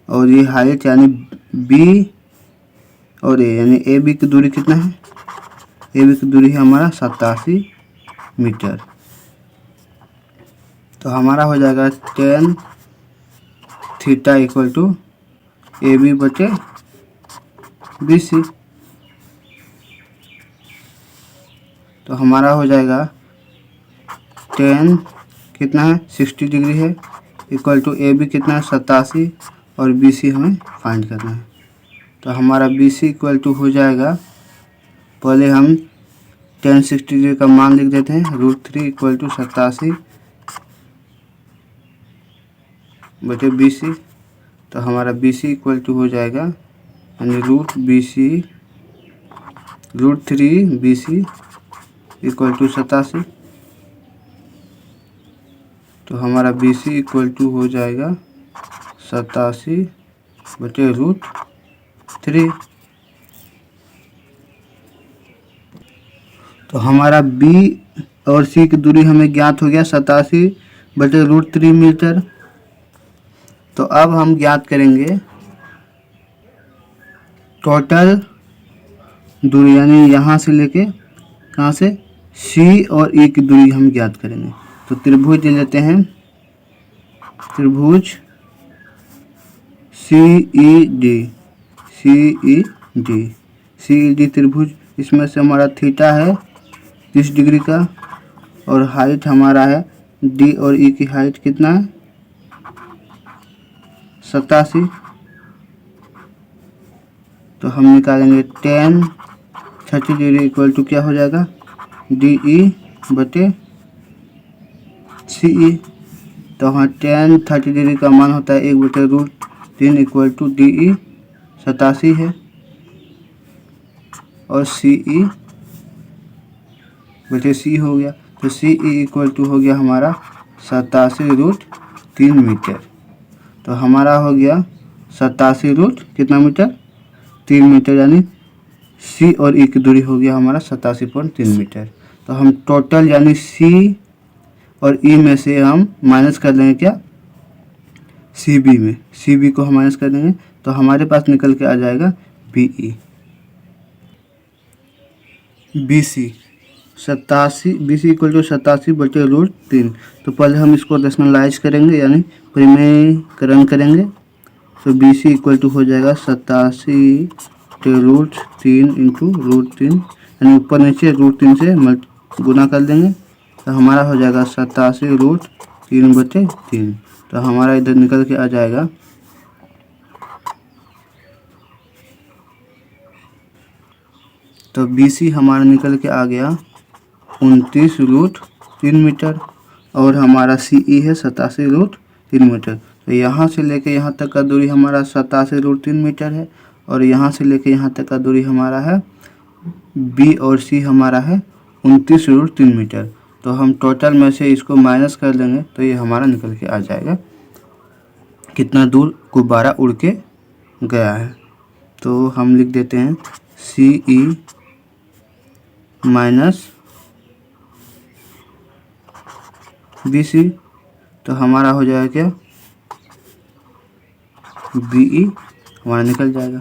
और ये हाइट यानी बी और ए यानी ए बी की दूरी कितना है, ए बी की दूरी है हमारा 87 मीटर। तो हमारा हो जाएगा 10 theta equal to A B बटे बी सी। तो हमारा हो जाएगा 10 कितना है 60 डिग्री है इक्वल टू ए बी कितना है 87 और बी सी हमें फाइंड करना है। तो हमारा बी सी इक्वल टू हो जाएगा, पहले हम 10 60 डिग्री का मान लिख देते हैं √3 इक्वल टू 87 बटे बी सी। तो हमारा बी सी इक्वल टू हो जाएगा यानी √3 बी सी इक्वल टू 87। तो हमारा बी सी इक्वल टू हो जाएगा 87 बटे √3। तो हमारा बी और सी की दूरी हमें ज्ञात हो गया 87 बटे √3 मीटर। तो अब हम ज्ञात करेंगे टोटल दूरी, यानी यहाँ से लेके कहाँ से सी और ई की दूरी हम ज्ञात करेंगे। तो त्रिभुज ले लेते हैं, त्रिभुज सी ई डी त्रिभुज, इसमें से हमारा थीटा है 30 डिग्री का और हाइट हमारा है डी और ई की हाइट कितना है 87। तो हम निकालेंगे 10 30 डिग्री इक्वल टू क्या हो जाएगा डी ई बटे सी ई। तो हाँ 10 30 डिग्री का मान होता है 1 बटे √3 इक्वल टू डी ई 87 है और सी ई बटे सी हो गया। तो सी ई इक्वल टू हो गया हमारा 87√3 मीटर। तो हमारा हो गया 87 कितना मीटर 3 मीटर, यानी सी और ई की दूरी हो गया हमारा 87.3 मीटर। तो हम टोटल यानी सी और ई में से हम माइनस कर देंगे क्या सी बी में, सी बी को हम माइनस कर देंगे तो हमारे पास निकल के आ जाएगा B E. B C 87 B C equal to 87 बटे √3। तो पहले हम इसको रेशनलाइज करेंगे यानी परिमेयकरण करेंगे। तो बी सी इक्वल टू हो जाएगा 87 √3 इंटू √3, यानी ऊपर नीचे √3 से गुना कर देंगे तो हमारा हो जाएगा 87√3 बटे 3। तो हमारा इधर निकल के आ जाएगा तो बी सी हमारा निकल के आ गया 29√3 मीटर और हमारा सी ई है 87√3 मीटर। तो यहाँ से लेके यहाँ तक का दूरी हमारा 87√3 मीटर है और यहाँ से लेके यहाँ तक का दूरी हमारा है बी और सी हमारा है 29√3 मीटर। तो हम टोटल में से इसको माइनस कर लेंगे तो ये हमारा निकल के आ जाएगा कितना दूर गुब्बारा उड़ के गया है। तो हम लिख देते हैं सी ई माइनस बी सी। तो हमारा हो जाएगा क्या बी ई हमारा निकल जाएगा।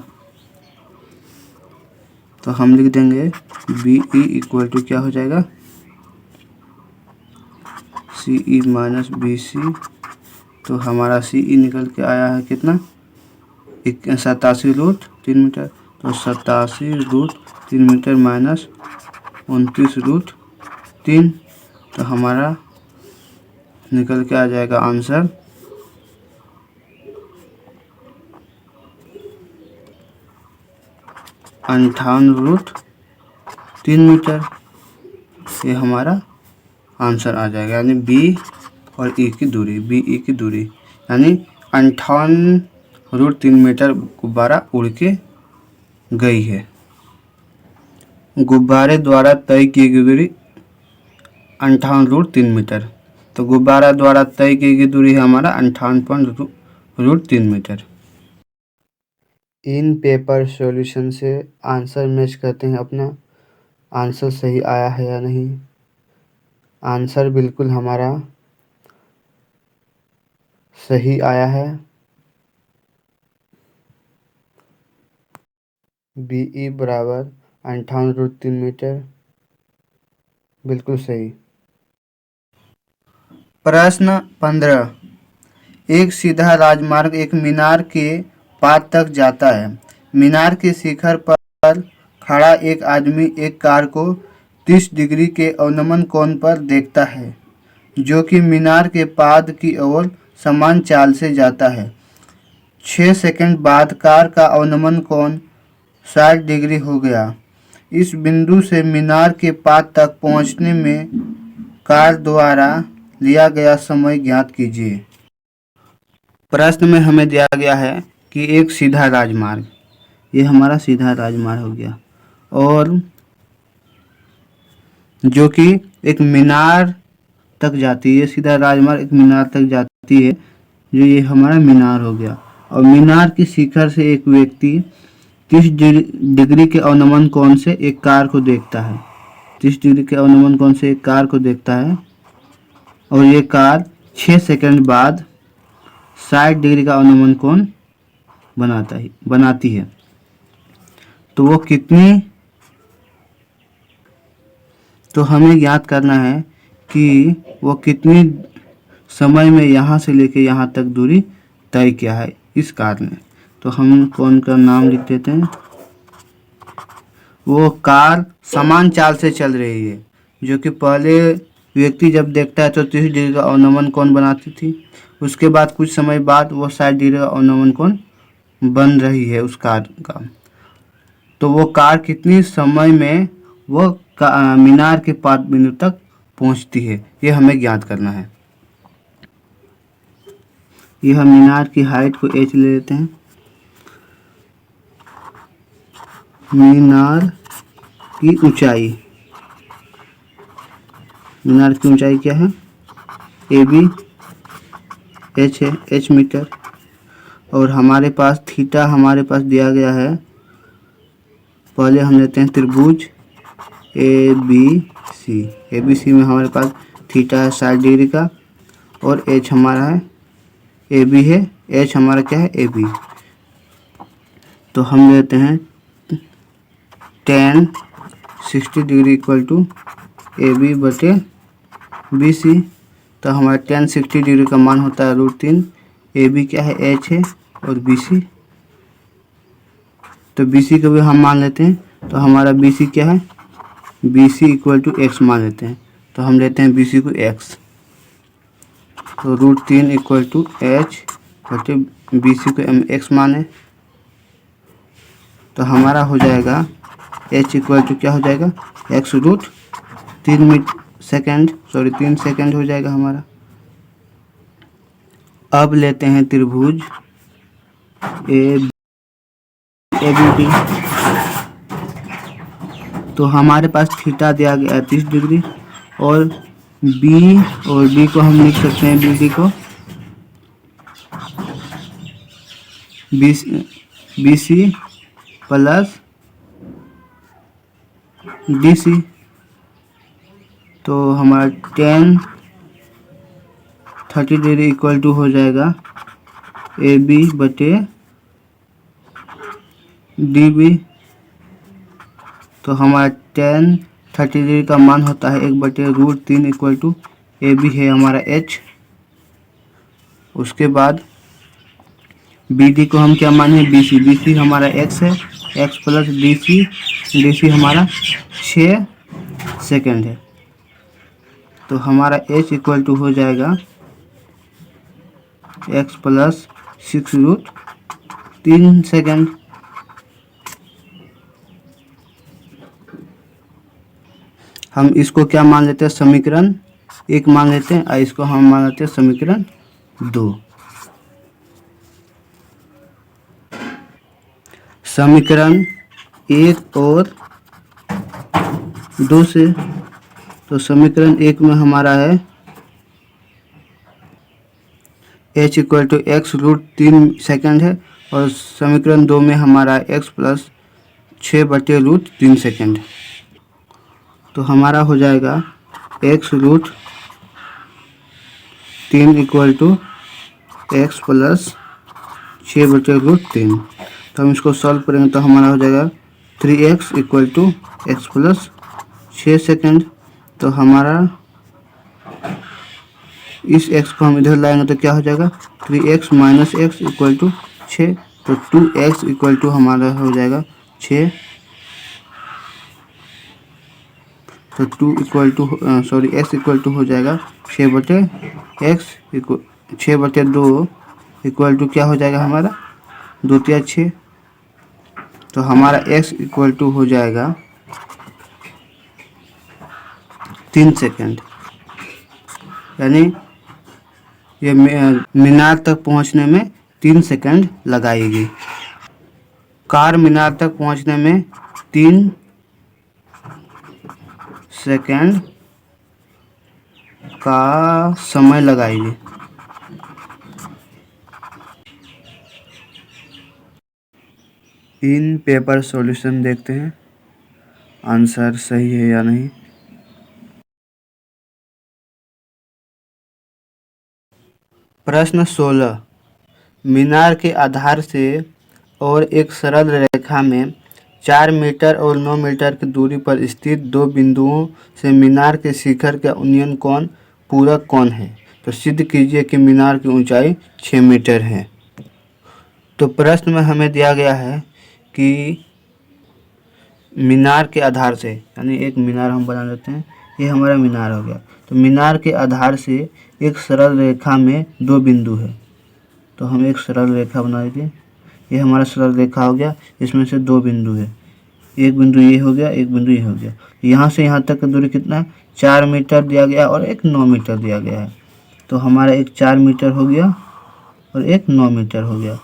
तो हम लिख देंगे बी ई इक्वल टू क्या हो जाएगा, सी ई माइनस बी सी। तो हमारा सी ई निकल के आया है कितना, 87√3 मीटर। तो 87√3 मीटर माइनस 29√3। तो हमारा निकल के आ जाएगा आंसर 58√3 मीटर। ये हमारा आंसर आ जाएगा, यानी बी और ई की दूरी, बी ई की दूरी यानी 58√3 मीटर गुब्बारा उड़ के गई है। गुब्बारे द्वारा तय की गई दूरी 58√3 मीटर। तो गुब्बारा द्वारा तय की गई दूरी है हमारा 58.3 मीटर। इन पेपर सॉल्यूशन से आंसर मैच करते हैं, अपना आंसर सही आया है या नहीं। आंसर बिल्कुल हमारा सही आया है। बी ई बराबर 58√3 मीटर, बिल्कुल सही। प्रश्न 15। एक सीधा राजमार्ग एक मीनार के पाद तक जाता है। मीनार के शिखर पर खड़ा एक आदमी एक कार को 30 डिग्री के अवनमन कोण पर देखता है, जो कि मीनार के पाद की ओर समान चाल से जाता है। 6 सेकंड बाद कार का अवनमन कोण 60 डिग्री हो गया। इस बिंदु से मीनार के पाद तक पहुंचने में कार द्वारा लिया गया समय ज्ञात कीजिए। प्रश्न में हमें दिया गया है कि एक सीधा राजमार्ग, ये हमारा सीधा राजमार्ग हो गया, और जो कि एक मीनार तक जाती है। सीधा राजमार्ग एक मीनार तक जाती है, जो ये हमारा मीनार हो गया। और मीनार की शिखर से एक व्यक्ति 30 डिग्री के अवनमन कोण से एक कार को देखता है। 30 डिग्री के अवनमन कोण से एक कार को देखता है, और ये कार 6 सेकंड बाद 60 डिग्री का अवनमन कोण बनाती है। तो वो कितनी, तो हमें ज्ञात करना है कि वो कितनी समय में यहाँ से लेके यहाँ तक दूरी तय किया है इस कार ने। तो हम कौन का नाम लिख देते हैं। वो कार समान चाल से चल रही है, जो कि पहले व्यक्ति जब देखता है तो 30 डिग्री का अवनमन कोण बनाती थी। उसके बाद कुछ समय बाद वो 60 डिग्री का अवनमन कोण बन रही है उस कार का। तो वो कार कितनी समय में वो मीनार के पाद बिंदु तक पहुंचती है, ये हमें ज्ञात करना है। यह मीनार की हाइट को h ले लेते हैं। मीनार की ऊंचाई, मीनार की ऊंचाई क्या है, ए बी h है, h मीटर। और हमारे पास थीटा हमारे पास दिया गया है। पहले हम लेते हैं त्रिभुज ए बी सी में हमारे पास थीटा है 60 डिग्री का, और h हमारा है ए बी है, h हमारा क्या है ए बी। तो हम लेते हैं tan 60 degree equal to A B बटे बी सी। तो हमारा tan 60 डिग्री का मान होता है √3। ए बी क्या है h है, और बी सी, तो बी सी को भी हम मान लेते हैं। तो हमारा बी सी क्या है, B C equal to x मान लेते हैं। तो हम लेते हैं बी सी को x। तो √3 इक्वल टू h बटे बी सी को हम x माने। तो हमारा हो जाएगा h इक्वल टू क्या हो जाएगा, x √3 सेकेंड हो जाएगा हमारा। अब लेते हैं त्रिभुज ए बी डी। तो हमारे पास थीटा दिया गया 30 डिग्री, और बी को हम लिख सकते हैं, बी डी को B C plus D C. तो हमारा tan 30 डिग्री इक्वल टू हो जाएगा ए बी बटे डी बी, तो हमारा टेन 30 डिग्री का मान होता है 1/√3 इक्वल टू ए बी है हमारा एच। उसके बाद बी डी को हम क्या माने, बी सी, बी सी हमारा एक्स है, एक्स प्लस डी सी हमारा 6 सेकेंड है। तो हमारा एच इक्वल टू हो जाएगा एक्स प्लस 6√3 सेकेंड। हम इसको क्या मान लेते हैं, समीकरण 1 मान लेते हैं, और इसको हम मान लेते हैं समीकरण 2। समीकरण 1 और 2 से, तो समीकरण 1 में हमारा है h equal to x√3 second है, और समीकरण 2 में हमारा x प्लस 6/√3 सेकेंड। तो हमारा हो जाएगा x√3 equal to x plus 6/√3। तो हम इसको सॉल्व करेंगे तो हमारा हो जाएगा 3x equal to x plus 6 second. तो हमारा इस x को हम इधर लाएंगे तो क्या हो जाएगा, 3x minus x equal to 6। तो 2x इक्वल टू हमारा हो जाएगा 6। तो 2 equal to x equal to हो जाएगा 6/2 इक्वल टू क्या हो जाएगा हमारा 2 × 6। तो हमारा x इक्वल टू हो जाएगा 3 सेकेंड, यानी ये मीनार तक पहुंचने में 3 सेकेंड लगाएगी। कार मीनार तक पहुंचने में 3 सेकेंड का समय लगाएगी। इन पेपर सॉल्यूशन देखते हैं आंसर सही है या नहीं। प्रश्न 16, मीनार के आधार से और एक सरल रेखा में 4 मीटर और 9 मीटर की दूरी पर स्थित दो बिंदुओं से मीनार के शिखर का उन्नयन कोण पूरक कोण है। तो सिद्ध कीजिए कि मीनार की ऊंचाई 6 मीटर है। तो प्रश्न में हमें दिया गया है कि मीनार के आधार से, यानी एक मीनार हम बना लेते हैं, ये हमारा मीनार हो गया। तो मीनार के आधार से एक सरल रेखा में 2 बिंदु है। तो हम एक सरल रेखा बना देंगे, ये हमारा सरल रेखा हो गया, इसमें से 2 बिंदु है, एक बिंदु ये हो गया, एक बिंदु ये हो गया। यहाँ से यहाँ तक का दूरी कितना है, 4 मीटर दिया गया और एक 9 मीटर दिया गया है। तो हमारा एक 4 मीटर हो गया और एक 9 मीटर हो गया।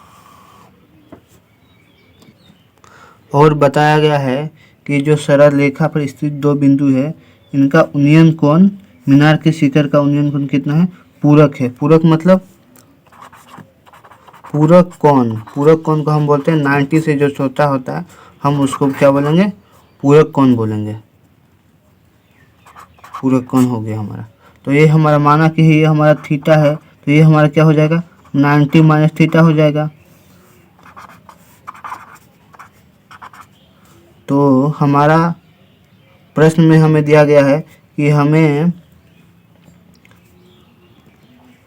और बताया गया है कि जो सरल रेखा पर स्थित 2 बिंदु है, इनका उन्नयन कोण, मीनार के शिखर का उन्नयन कोण कितना है, पूरक है। पूरक मतलब पूरक कोण, पूरक कोण को हम बोलते हैं 90 से जो छोटा होता है हम उसको क्या बोलेंगे, पूरक कोण बोलेंगे। पूरक कोण हो गया हमारा। तो ये हमारा माना कि ये हमारा थीटा है, तो ये हमारा क्या हो जाएगा, 90 माइनस थीटा हो जाएगा। तो हमारा प्रश्न में हमें दिया गया है कि हमें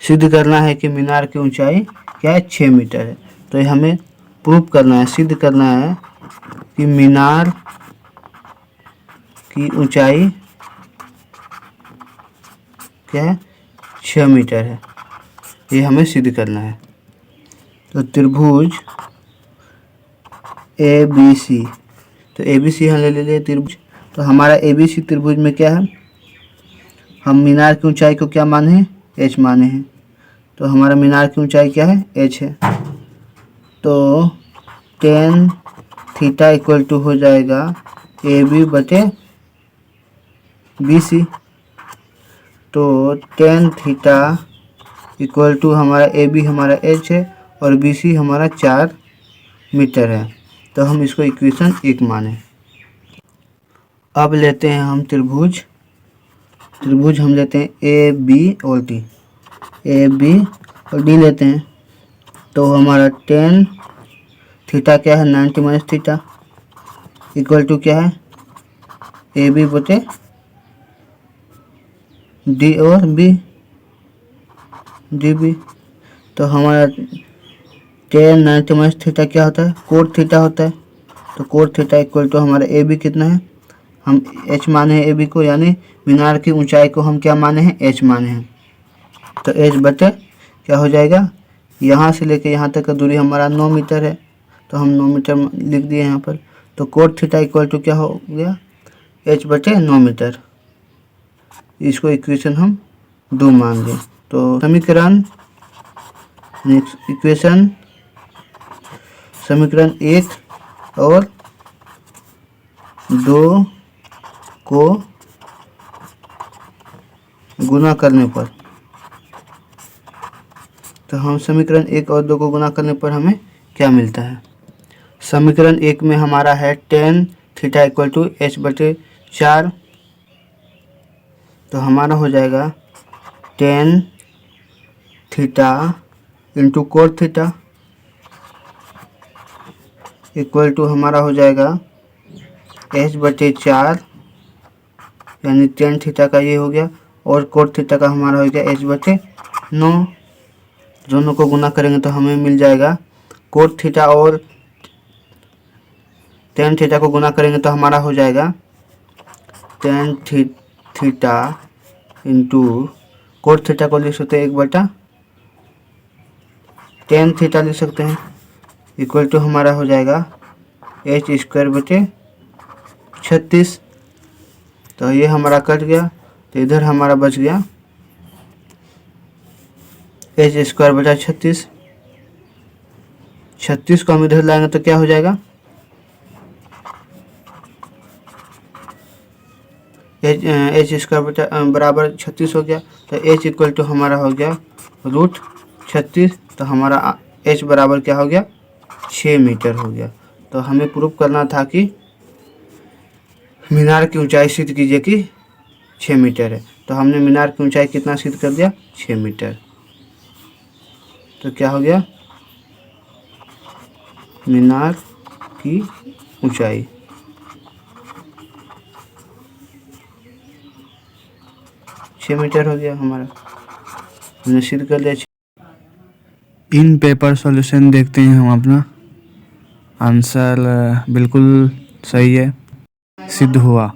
सिद्ध करना है कि मीनार की ऊंचाई क्या है, 6 मीटर है। तो ये हमें प्रूफ करना है, सिद्ध करना है कि मीनार की ऊंचाई क्या है, 6 मीटर है। ये हमें सिद्ध करना है। तो त्रिभुज ए बी सी, तो ए बी सी हम ले लेते त्रिभुज। तो हमारा ए बी सी त्रिभुज में क्या है, हम मीनार की ऊंचाई को क्या माने हैं, एच माने हैं। तो हमारा मीनार की ऊंचाई क्या है, एच है। तो tan थीटा इक्वल टू हो जाएगा ए बी बटे बी सी। तो tan थीटा इक्वल टू हमारा ए बी हमारा एच है और बी सी हमारा 4 मीटर है। तो हम इसको इक्वेशन 1 माने। अब लेते हैं हम त्रिभुज हम लेते हैं ए बी और डी, ए बी और डी लेते हैं। तो हमारा tan थीटा क्या है 90 माइनस थीटा इक्वल टू क्या है ए बी बटे डी और बी डी बी। तो हमारा टेन 90 माइनस थीटा क्या होता है कोट थीटा होता है। तो कोट थीटा इक्वल टू हमारा ए बी कितना है हम एच माने हैं ए बी को, यानी मीनार की ऊंचाई को हम क्या माने हैं एच माने हैं। तो एच बटे क्या हो जाएगा यहाँ से लेके यहाँ तक का दूरी हमारा 9 मीटर है, तो हम 9 मीटर लिख दिए यहाँ पर। तो कोट थीटा इक्वल टू क्या हो गया एच बटे 9 मीटर। इसको इक्वेशन हम 2 मान लें। तो समीकरण नेक्स्ट इक्वेशन समीकरण 1 और 2 को गुना करने पर, तो हम समीकरण 1 और 2 को गुना करने पर हमें क्या मिलता है। समीकरण 1 में हमारा है tan theta equal to H बटे 4, तो हमारा हो जाएगा tan theta into cot theta equal to हमारा हो जाएगा एच बटे 4, यानी टेन थीटा का ये हो गया और कोट थीटा का हमारा हो गया एच बटे 9। दोनों को गुना करेंगे तो हमें मिल जाएगा कोट थीटा और टेन थीटा को गुना करेंगे तो हमारा हो जाएगा tan theta into cot theta को लिख सकते हैं 1 बटा टेन थीटा लिख सकते हैं इक्वल टू हमारा हो जाएगा एच स्क्वायर बटे 36। तो ये हमारा कट गया, तो इधर हमारा बच गया एच स्क्वायर बटा 36। 36 को हम इधर लाएंगे तो क्या हो जाएगा एच स्क्वायर बटा बराबर 36 हो गया। तो एच इक्वल टू हमारा हो गया रूट 36। तो हमारा एच बराबर क्या हो गया 6 मीटर हो गया। तो हमें प्रूव करना था कि मीनार की ऊंचाई सिद्ध कीजिए कि 6 मीटर है। तो हमने मीनार की ऊंचाई कितना सिद्ध कर दिया 6 मीटर। तो क्या हो गया मीनार की ऊंचाई 6 मीटर हो गया हमारा, हमने सिद्ध कर लिया। इन पेपर सॉल्यूशन देखते हैं हम अपना आंसर बिल्कुल सही है, सिद्ध हुआ।